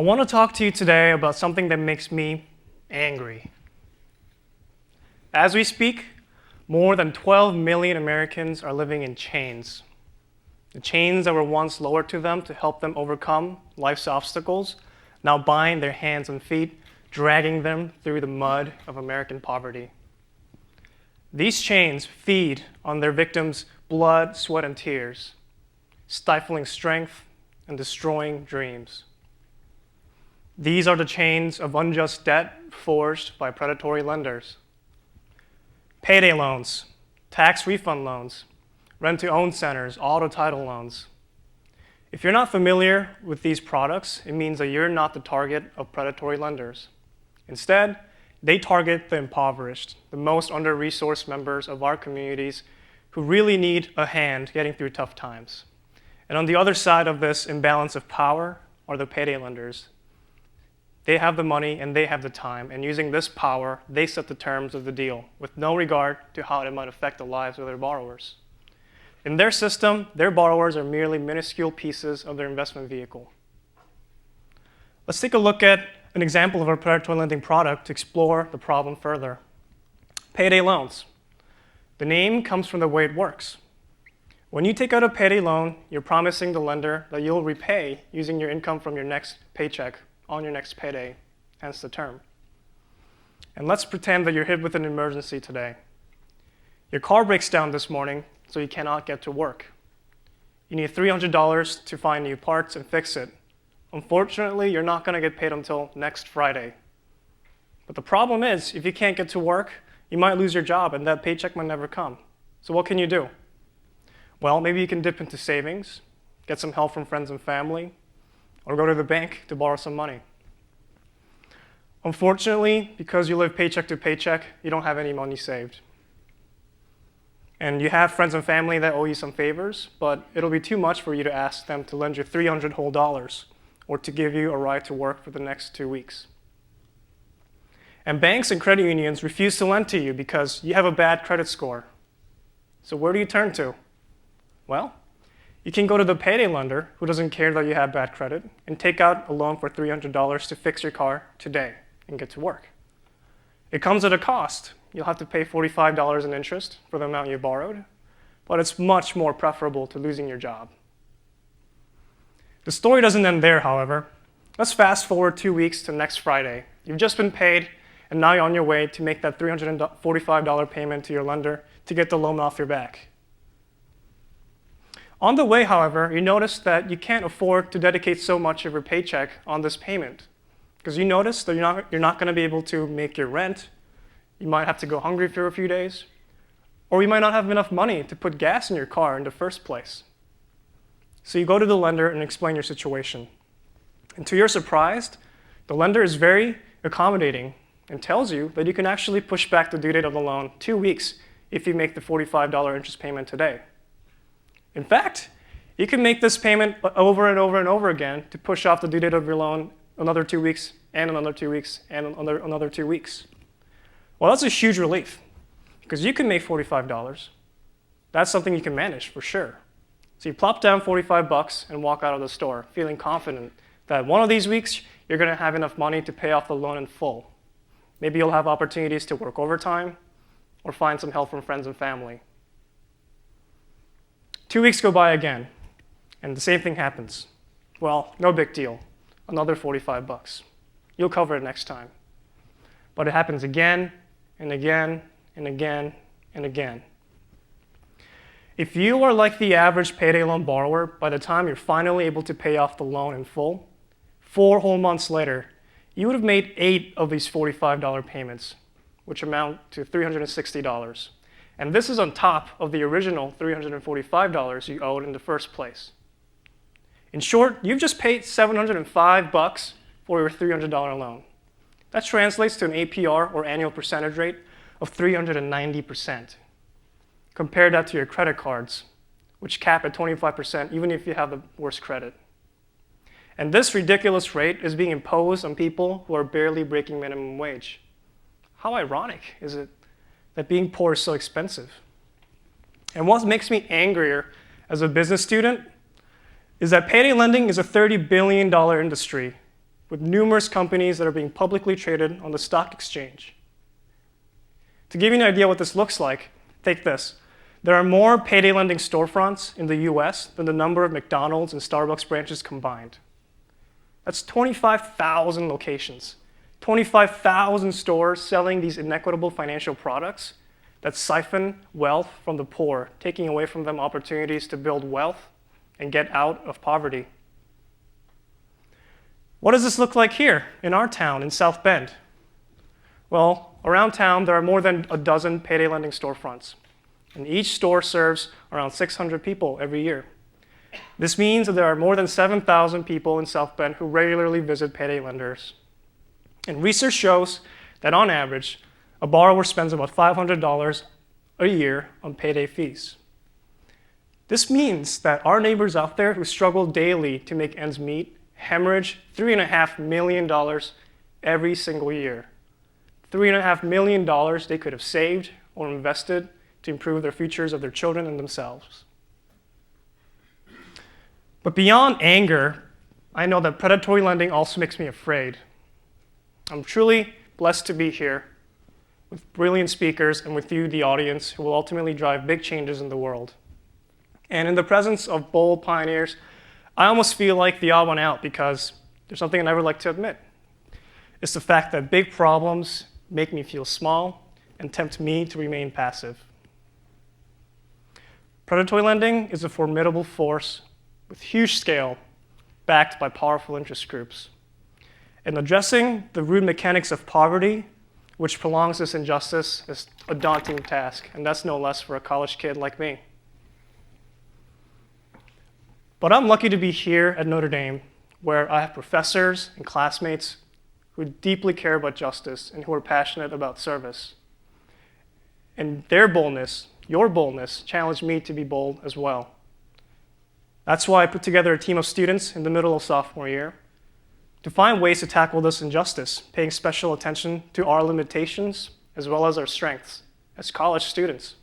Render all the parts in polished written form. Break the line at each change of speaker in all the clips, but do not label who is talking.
I want to talk to you today about something that makes me angry. As we speak, more than 12 million Americans are living in chains. The chains that were once lowered to them to help them overcome life's obstacles now bind their hands and feet, dragging them through the mud of American poverty. These chains feed on their victims' blood, sweat, and tears, stifling strength and destroying dreams. These are the chains of unjust debt forged by predatory lenders. Payday loans, tax refund loans, rent-to-own centers, auto title loans. If you're not familiar with these products, it means that you're not the target of predatory lenders. Instead, they target the impoverished, the most under-resourced members of our communities who really need a hand getting through tough times. And on the other side of this imbalance of power are the payday lenders. They have the money and they have the time, and using this power, they set the terms of the deal with no regard to how it might affect the lives of their borrowers. In their system, their borrowers are merely minuscule pieces of their investment vehicle. Let's take a look at an example of a predatory lending product to explore the problem further. Payday loans. The name comes from the way it works. When you take out a payday loan, you're promising the lender that you'll repay using your income from your next paycheck on your next payday, hence the term. And let's pretend that you're hit with an emergency today. Your car breaks down this morning, so you cannot get to work. You need $300 to find new parts and fix it. Unfortunately, you're not going to get paid until next Friday. But the problem is, if you can't get to work, you might lose your job and that paycheck might never come. So what can you do? Well, maybe you can dip into savings, get some help from friends and family, or go to the bank to borrow some money. Unfortunately, because you live paycheck to paycheck, you don't have any money saved. And you have friends and family that owe you some favors, but it'll be too much for you to ask them to lend you $300 whole or to give you a ride to work for the next 2 weeks. And banks and credit unions refuse to lend to you because you have a bad credit score. So where do you turn to? Well, you can go to the payday lender who doesn't care that you have bad credit and take out a loan for $300 to fix your car today and get to work. It comes at a cost. You'll have to pay $45 in interest for the amount you borrowed, but it's much more preferable to losing your job. The story doesn't end there, however. Let's fast forward 2 weeks to next Friday. You've just been paid, and now you're on your way to make that $345 payment to your lender to get the loan off your back. On the way, however, you notice that you can't afford to dedicate so much of your paycheck on this payment because you notice that you're not going to be able to make your rent. You might have to go hungry for a few days, or you might not have enough money to put gas in your car in the first place. So you go to the lender and explain your situation. And to your surprise, the lender is very accommodating and tells you that you can actually push back the due date of the loan 2 weeks if you make the $45 interest payment today. In fact, you can make this payment over and over and over again to push off the due date of your loan another 2 weeks, and another 2 weeks, and another 2 weeks. Well, that's a huge relief, because you can make $45. That's something you can manage, for sure. So you plop down $45 and walk out of the store, feeling confident that one of these weeks, you're going to have enough money to pay off the loan in full. Maybe you'll have opportunities to work overtime, or find some help from friends and family. 2 weeks go by again, and the same thing happens. Well, no big deal. Another $45. You'll cover it next time. But it happens again, and again, and again, and again. If you are like the average payday loan borrower, by the time you're finally able to pay off the loan in full, 4 whole months later, you would have made 8 of these $45 payments, which amount to $360. And this is on top of the original $345 you owed in the first place. In short, you've just paid $705 for your $300 loan. That translates to an APR, or annual percentage rate, of 390%. Compare that to your credit cards, which cap at 25% even if you have the worst credit. And this ridiculous rate is being imposed on people who are barely breaking minimum wage. How ironic is it that being poor is so expensive? And what makes me angrier as a business student is that payday lending is a $30 billion industry with numerous companies that are being publicly traded on the stock exchange. To give you an idea what this looks like, take this. There are more payday lending storefronts in the US than the number of McDonald's and Starbucks branches combined. That's 25,000 locations, 25,000 stores selling these inequitable financial products that siphon wealth from the poor, taking away from them opportunities to build wealth and get out of poverty. What does this look like here in our town in South Bend? Well, around town, there are more than a dozen payday lending storefronts, and each store serves around 600 people every year. This means that there are more than 7,000 people in South Bend who regularly visit payday lenders. And research shows that on average, a borrower spends about $500 a year on payday fees. This means that our neighbors out there who struggle daily to make ends meet hemorrhage $3.5 million every single year. $3.5 million they could have saved or invested to improve their futures of their children and themselves. But beyond anger, I know that predatory lending also makes me afraid. I'm truly blessed to be here with brilliant speakers and with you, the audience, who will ultimately drive big changes in the world. And in the presence of bold pioneers, I almost feel like the odd one out because there's something I never like to admit. It's the fact that big problems make me feel small and tempt me to remain passive. Predatory lending is a formidable force with huge scale, backed by powerful interest groups. And addressing the rude mechanics of poverty, which prolongs this injustice, is a daunting task, and that's no less for a college kid like me. But I'm lucky to be here at Notre Dame, where I have professors and classmates who deeply care about justice and who are passionate about service. And their boldness, your boldness, challenged me to be bold as well. That's why I put together a team of students in the middle of sophomore year to find ways to tackle this injustice, paying special attention to our limitations as well as our strengths as college students.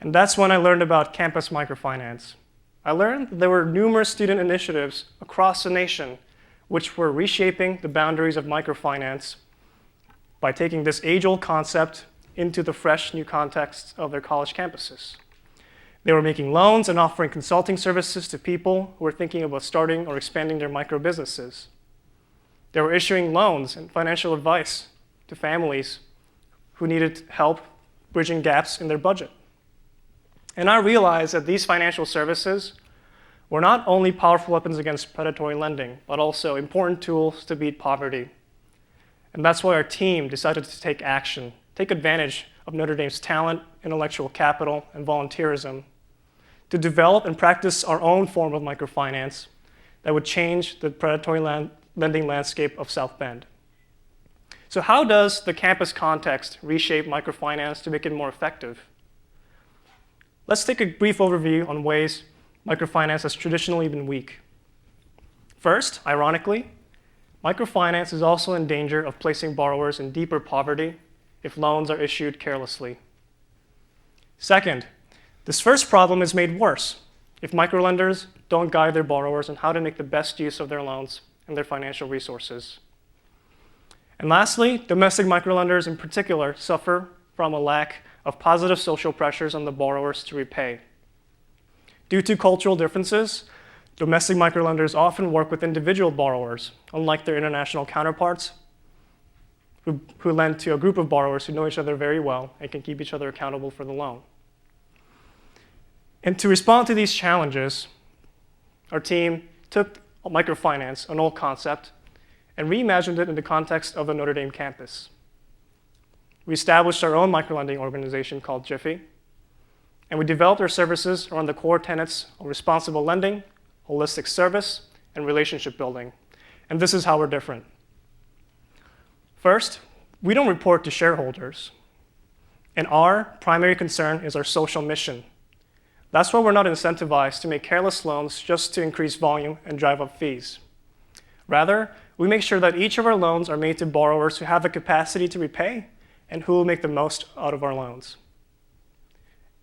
And that's when I learned about campus microfinance. I learned that there were numerous student initiatives across the nation which were reshaping the boundaries of microfinance by taking this age-old concept into the fresh new context of their college campuses. They were making loans and offering consulting services to people who were thinking about starting or expanding their micro businesses. They were issuing loans and financial advice to families who needed help bridging gaps in their budget. And I realized that these financial services were not only powerful weapons against predatory lending, but also important tools to beat poverty. And that's why our team decided to take action, take advantage of Notre Dame's talent, intellectual capital, and volunteerism to develop and practice our own form of microfinance that would change the predatory lending landscape of South Bend. So how does the campus context reshape microfinance to make it more effective? Let's take a brief overview on ways microfinance has traditionally been weak. First, ironically, microfinance is also in danger of placing borrowers in deeper poverty if loans are issued carelessly. Second, this first problem is made worse if microlenders don't guide their borrowers on how to make the best use of their loans and their financial resources. And lastly, domestic microlenders in particular suffer from a lack of positive social pressures on the borrowers to repay. Due to cultural differences, domestic microlenders often work with individual borrowers, unlike their international counterparts, who lend to a group of borrowers who know each other very well and can keep each other accountable for the loan. And to respond to these challenges, our team took microfinance, an old concept, and reimagined it in the context of the Notre Dame campus. We established our own microlending organization called Jiffy, and we developed our services around the core tenets of responsible lending, holistic service, and relationship building. And this is how we're different. First, we don't report to shareholders, and our primary concern is our social mission. That's why we're not incentivized to make careless loans just to increase volume and drive up fees. Rather, we make sure that each of our loans are made to borrowers who have the capacity to repay and who will make the most out of our loans.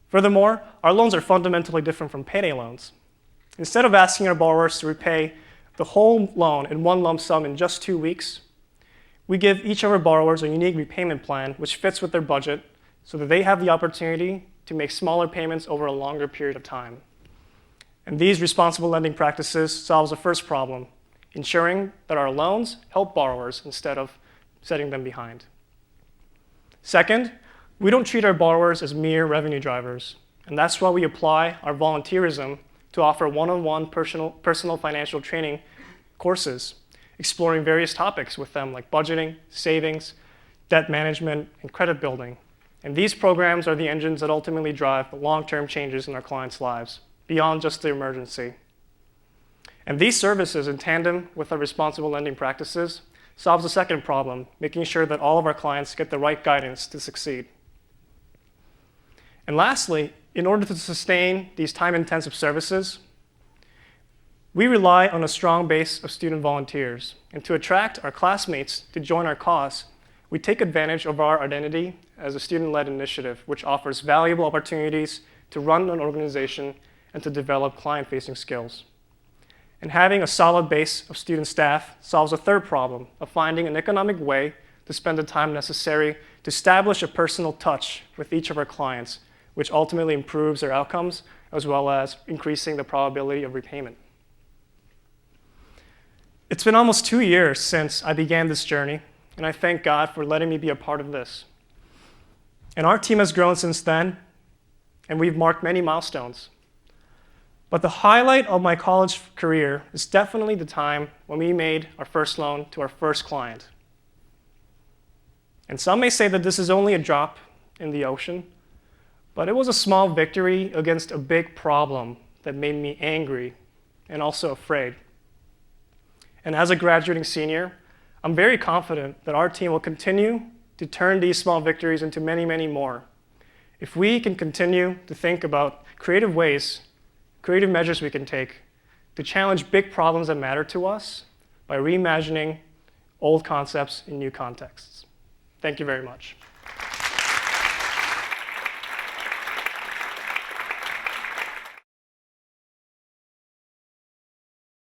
Furthermore, our loans are fundamentally different from payday loans. Instead of asking our borrowers to repay the whole loan in one lump sum in just 2 weeks, we give each of our borrowers a unique repayment plan which fits with their budget so that they have the opportunity to make smaller payments over a longer period of time. And these responsible lending practices solves the first problem, ensuring that our loans help borrowers instead of setting them behind. Second, we don't treat our borrowers as mere revenue drivers, and that's why we apply our volunteerism to offer one-on-one personal financial training courses, exploring various topics with them like budgeting, savings, debt management, and credit building. And these programs are the engines that ultimately drive the long-term changes in our clients' lives, beyond just the emergency. And these services, in tandem with our responsible lending practices, solves the second problem, making sure that all of our clients get the right guidance to succeed. And lastly, in order to sustain these time-intensive services, we rely on a strong base of student volunteers. And to attract our classmates to join our cause, we take advantage of our identity as a student-led initiative, which offers valuable opportunities to run an organization and to develop client-facing skills. And having a solid base of student staff solves a third problem of finding an economic way to spend the time necessary to establish a personal touch with each of our clients, which ultimately improves their outcomes as well as increasing the probability of repayment. It's been almost 2 years since I began this journey, and I thank God for letting me be a part of this. And our team has grown since then, and we've marked many milestones. But the highlight of my college career is definitely the time when we made our first loan to our first client. And some may say that this is only a drop in the ocean, but it was a small victory against a big problem that made me angry and also afraid. And as a graduating senior, I'm very confident that our team will continue to turn these small victories into many, many more. If we can continue to think about creative measures we can take to challenge big problems that matter to us by reimagining old concepts in new contexts. Thank you very much.